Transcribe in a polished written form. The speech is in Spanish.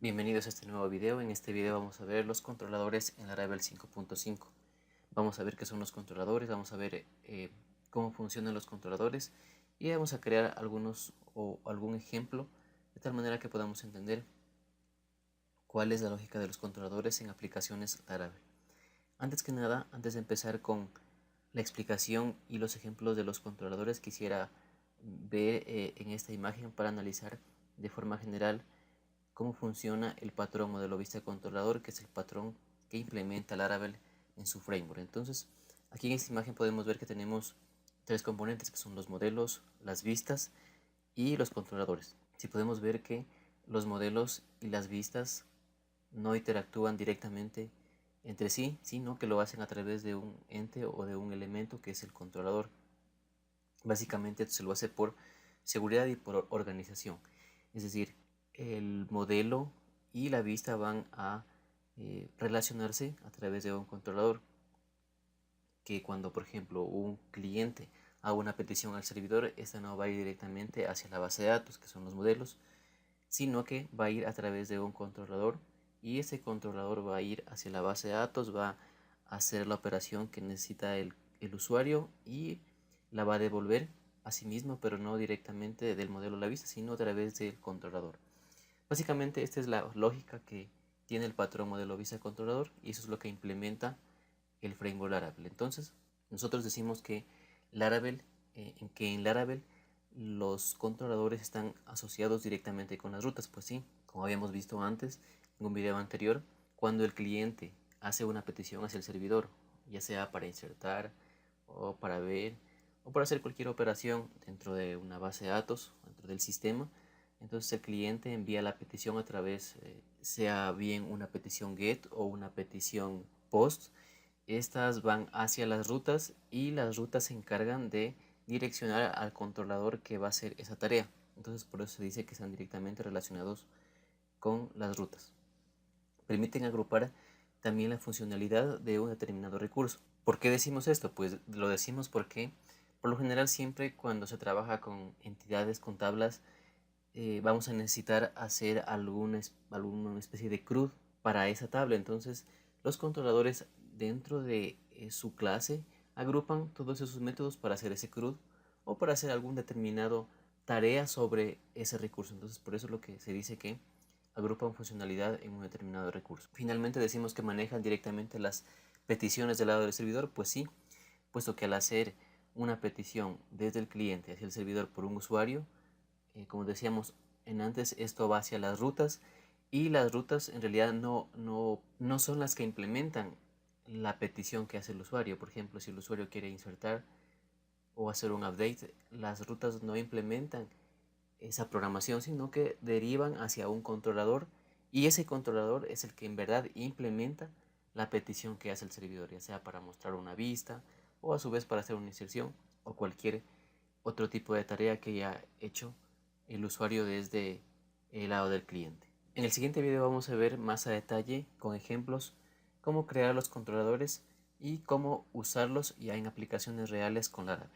Bienvenidos a este nuevo video. En este video vamos a ver los controladores en Laravel 5.5. Vamos a ver qué son los controladores, vamos a ver cómo funcionan los controladores y vamos a crear algún ejemplo de tal manera que podamos entender cuál es la lógica de los controladores en aplicaciones Laravel. Antes que nada, antes de empezar con la explicación y los ejemplos de los controladores, quisiera ver en esta imagen para analizar de forma general cómo funciona el patrón modelo vista controlador, que es el patrón que implementa Laravel en su framework. Entonces, aquí en esta imagen podemos ver que tenemos tres componentes, que son los modelos, las vistas y los controladores. Si podemos ver que los modelos y las vistas no interactúan directamente entre sí, sino que lo hacen a través de un ente o de un elemento que es el controlador. Básicamente se lo hace por seguridad y por organización. Es decir, el modelo y la vista van a relacionarse a través de un controlador, que cuando por ejemplo un cliente haga una petición al servidor, esta no va a ir directamente hacia la base de datos, que son los modelos, sino que va a ir a través de un controlador, y ese controlador va a ir hacia la base de datos, va a hacer la operación que necesita el usuario y la va a devolver a sí mismo, pero no directamente del modelo a la vista, sino a través del controlador. Básicamente esta es la lógica que tiene el patrón modelo vista controlador, y eso es lo que implementa el framework Laravel. Entonces nosotros decimos que en Laravel los controladores están asociados directamente con las rutas. Pues sí, como habíamos visto antes en un video anterior, cuando el cliente hace una petición hacia el servidor, ya sea para insertar o para ver o para hacer cualquier operación dentro de una base de datos, dentro del sistema, entonces el cliente envía la petición a través, sea bien una petición GET o una petición POST. Estas van hacia las rutas y las rutas se encargan de direccionar al controlador que va a hacer esa tarea. Entonces por eso se dice que están directamente relacionados con las rutas. Permiten agrupar también la funcionalidad de un determinado recurso. ¿Por qué decimos esto? Pues lo decimos porque por lo general siempre cuando se trabaja con entidades, con tablas, vamos a necesitar hacer alguna especie de CRUD para esa tabla. Entonces los controladores dentro de su clase agrupan todos esos métodos para hacer ese CRUD o para hacer algún determinado tarea sobre ese recurso. Entonces por eso es lo que se dice que agrupan funcionalidad en un determinado recurso. Finalmente decimos que manejan directamente las peticiones del lado del servidor. Pues sí, puesto que al hacer una petición desde el cliente hacia el servidor por un usuario, como decíamos en antes, esto va hacia las rutas, y las rutas en realidad no son las que implementan la petición que hace el usuario. Por ejemplo, si el usuario quiere insertar o hacer un update, las rutas no implementan esa programación, sino que derivan hacia un controlador, y ese controlador es el que en verdad implementa la petición que hace el servidor, ya sea para mostrar una vista o a su vez para hacer una inserción o cualquier otro tipo de tarea que haya hecho el usuario desde el lado del cliente. En el siguiente video vamos a ver más a detalle con ejemplos cómo crear los controladores y cómo usarlos ya en aplicaciones reales con Laravel.